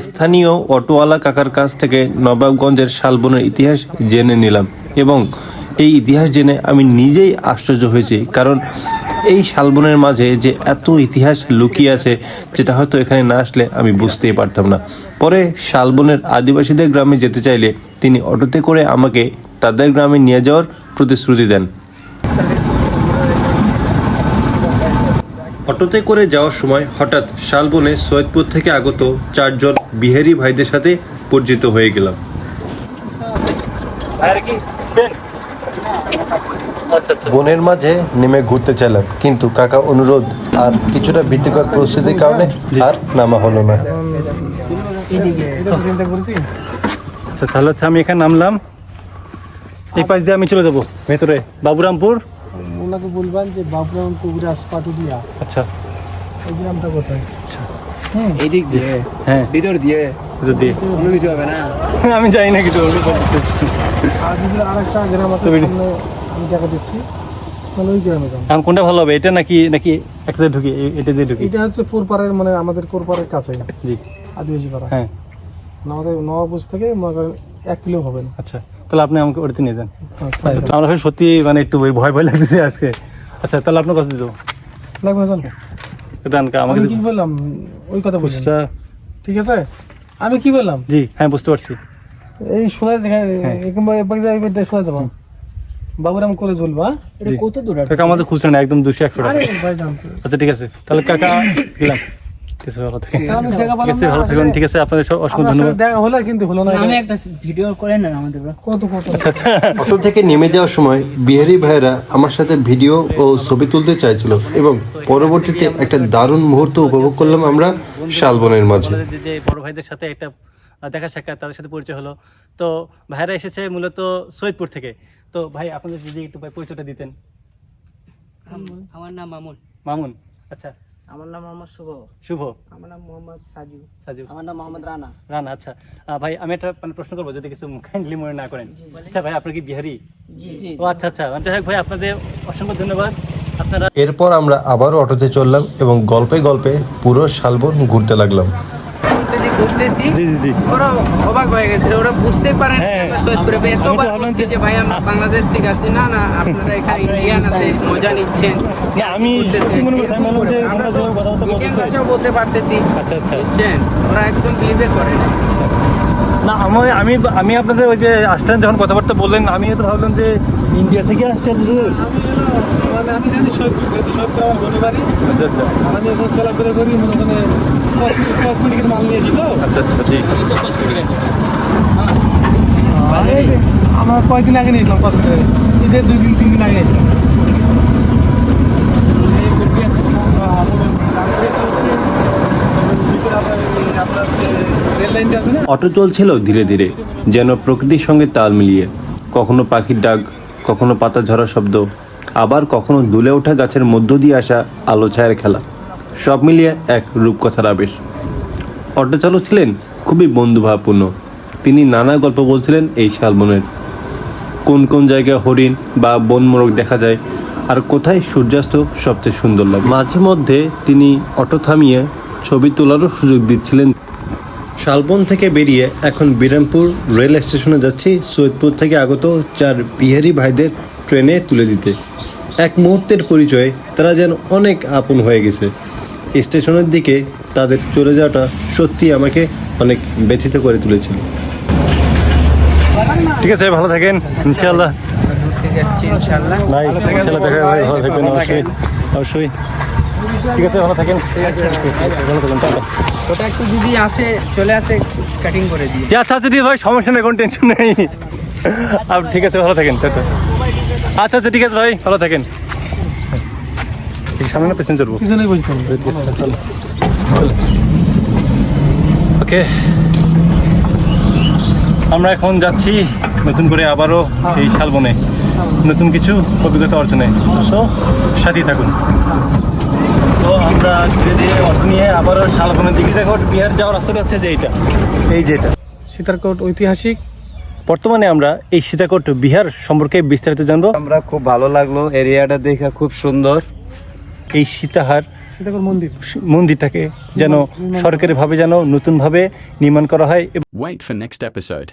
স্থানীয় অটোওয়ালা কাকার কাছ থেকে নবাবগঞ্জের শালবনের ইতিহাস জেনে নিলাম এবং এই ইতিহাস জেনে আমি নিজেই আশ্চর্য হয়েছি, কারণ এই শালবনের মাঝে যে এত ইতিহাস লুকিয়ে আছে যেটা হয়তো এখানে না আসলে আমি বুঝতেই পারতাম না। পরে শালবনের আদিবাসীদের গ্রামে যেতে চাইলে তিনি অটোতে করে আমাকে তাদের গ্রামে নিয়ে যাওয়ার প্রতিশ্রুতি দেন। অটোতে করে যাওয়ার সময় হঠাৎ শালবনে সৈয়দপুর থেকে আগত 4 জন বিহারি ভাইদের সাথে পরিচিত হয়ে গেলাম। বনের মাঝে নেমে ঘুরতে চাইলাম, কিন্তু কাকা অনুরোধ আর কিছুটা ভীতিকর পরিস্থিতির কারণে আর নামা হলো না। আচ্ছা, তাহলে হচ্ছে আমি এখানে নামলাম, এই পাশ দিয়ে আমি চলে যাবো ভেতরে বাবুরামপুর। ওনাকে বলবেন যে বাবুরামপুর পাটুরিয়া। আচ্ছা, এই গ্রামটা কোথায়? আচ্ছা, এই দিক দিয়ে, হ্যাঁ ভিতর দিয়ে যদি কোনো কিছু হবে না। আমি জানি না কিছু। আর কিছু আরেকটা গ্রাম আছে, সামনে আমি দেখা দিচ্ছি, তাহলে ওই গ্রামে যান। এখন কোনটা ভালো হবে, এটা নাকি নাকি একটা দিয়ে ঢুকি? এটা দিয়ে ঢুকি। এটা হচ্ছে পোরপাড়ের, মানে আমাদের পোরপাড়ের কাছে, জি, আদিবাসী পাড়া। হ্যাঁ, আমাদের নবাবগঞ্জ থেকে 1 কিলো হবে না। আচ্ছা, তাহলে আপনি আমাকে ওটাতে নিয়ে যান। আচ্ছা, আমরা সত্যি মানে একটু ভয় ভয় লাগতেছে আজকে। আচ্ছা, তাহলে আপনার কথা দেবো লাগবে না জান? আমাকে আমি কি বললাম ওই কথা বলছি, খুচরা। ঠিক আছে? আমি কি বললাম? জি, হ্যাঁ, বুঝতে পারছি। এই শোনায় শোনায় দেবো বাবুরাম করে চলবা। এটা জি। কত দূর? কাকা আমাদের খুচরা না, একদম 200-100 টাকা। আরে ভাই জানতো। আচ্ছা, ঠিক আছে, তাহলে কাকা গেলাম। ঠিক আছে, ভালো থাকেন। আমি দেখা ঠিক আছে, পেলাম ভালো না। থাকবেন। ঠিক আছে, আপনাদের অসংখ্য আমার ধন্যবাদ। সাথে দেখা হলো কিন্তু হলো না। আমি একটা ভিডিও করে নেন আমাদের কত আচ্ছা আচ্ছা, অটো থেকে নেমে যাওয়ার সময় বিহারি ভাইয়েরা আমার সাথে ভিডিও ও ছবি তুলতে চাইছিল এবং পরবর্তীতে একটা দারুণ মুহূর্ত উপভোগ করলাম আমরা শালবনের মাঝে। যে বড় ভাইদের সাথে একটা দেখা সাক্ষাৎ, তাদের সাথে পরিচয় হলো। তো ভাইরা এসেছে মূলত সৈয়দপুর থেকে। তো ভাই, আপনাদের যদি একটু ভাই পরিচয়টা দিতেন। আমার নাম মামুন। মামুন, আচ্ছা। আমার নাম মোহাম্মদ শুভ। শুভ। আমার নাম মোহাম্মদ সাজু। সাজু। আমার নাম মোহাম্মদ রানা। রানা, আচ্ছা। ভাই, আমি একটা প্রশ্ন করবো, যদি কিছু কাইন্ডলি মনে না করেন। আচ্ছা ভাই, আপনার কি বিহারি? জি জি। ও আচ্ছা আচ্ছা, যাই হোক ভাই, আপনাদের অসংখ্য ধন্যবাদ। আপনারা এরপর আমরা আবারও অটোতে চললাম এবং গল্পে গল্পে পুরো শালবন ঘুরতে লাগলাম। ঘুরতেছি, জি জি জি, ওরা অবাক হয়ে গেছে, ওরা বুঝতে পারে না হ্যাঁ, আমরা সৈয়দপুরে। আমি তো এতবার ভাবলাম বলছি যে ভাই আমরা বাংলাদেশ থেকে আছি। না না, আপনারা এখানে ইন্ডিয়ান আছে, মজা নিচ্ছেন। না, আমি কি মনে করছি, আমি ভাবলাম যে আমরা আমরা তো যে কথাবার্তা ইন্ডিয়ান বলতেছি। ভাষাও বলতে পারতেছি, আচ্ছা আচ্ছা, বুঝছেন? ওরা একদম বিলিভে করে না। না, আমি আমি আপনাদের ওই যে আসছেন যখন কথাবার্তা বললেন, আমি তো ভাবলাম যে ইন্ডিয়া থেকে আসছেন। মানে আমি জানি সৈয়দপুর আমার বোনের বাড়ি। আচ্ছা আচ্ছা, আমি এখন চলাফেরা করি, মনে ওখানে কসমেটিকের মাল নিয়েছি তো। আচ্ছা আচ্ছা, জি। আমরা কয়েকদিন আগে নিয়েছিলাম কসমেটিক, ঈদের 2-3 দিন আগে নিয়েছিলাম। অটো চলছিল ধীরে ধীরে, যেন প্রকৃতির সঙ্গে তাল মিলিয়ে। কখনো পাখির ডাক, কখনো পাতা ঝরা শব্দ, আবার কখনো দুলে ওঠা গাছের মধ্য দিয়ে আসা আলো ছায়ার খেলা, সব মিলিয়ে এক রূপকথার আবেশ। অটো চালক ছিলেন খুবই বন্ধুভাবপূর্ণ। তিনি নানা গল্প বলছিলেন এই শালবনের, কোন কোন জায়গায় হরিণ বা বনমোরগ দেখা যায়, আর কোথায় সূর্যাস্ত সবচেয়ে সুন্দর লাগে। মাঝে মধ্যে তিনি অটো থামিয়ে ছবি তোলারও সুযোগ দিচ্ছিলেন। শালবন থেকে বেরিয়ে এখন বিরামপুর রেল স্টেশনে যাচ্ছি সৈয়দপুর থেকে আগত 4 বিহারি ভাইদের ট্রেনে তুলে দিতে। এক মুহূর্তের পরিচয়ে তারা যেন অনেক আপন হয়ে গেছে। স্টেশনের দিকে তাদের চলে যাওয়াটা সত্যি আমাকে অনেক ব্যথিত করে তুলেছিল। ঠিক আছে, ভালো থাকেন ইনশাআল্লাহ। ঘুরতে যাচ্ছি ইনশাআল্লাহ। ভাই, ইনশাআল্লাহ দেখা হবে, ভালো থাকবেন অবশ্যই অবশ্যই। ঠিক আছে, ভালো থাকেন। ভালো থাকেন তাহলে। ওটা একটু যদি আসে, চলে আসে, কাটিং করে দিয়ে। যে আচ্ছা আচ্ছা, ঠিক আছে ভাই, সমস্যা নেই, কোনো টেনশন নেই। ঠিক আছে, ভালো থাকেন। আচ্ছা আচ্ছা, ঠিক আছে ভাই, ভালো থাকেন। সামনে না পেছনে চলবো? পিছনে বসতাম। চলো, ওকে। আমরা এখন যাচ্ছি নতুন করে আবারও এই শালবনে নতুন কিছু অভিজ্ঞতা অর্জনে। তো সাথেই থাকুন। তো আমরা ধীরে ধীরে অটো নিয়ে আবারও শালবনের দিকে দেখো। বিহার যাওয়ার রাস্তাটা হচ্ছে যে এইটা, এই যেটা সীতারকোট ঐতিহাসিক। বর্তমানে আমরা এই সীতাকোট বিহার সম্পর্কে বিস্তারিত জানবো। আমরা খুব ভালো লাগলো, এরিয়াটা দেখে খুব সুন্দর। এই সীতাহার এটা কোন মন্দির? মন্দিরটাকে যেন সরকারিভাবে যেন নতুনভাবে নির্মাণ করা হয়। Wait for next episode.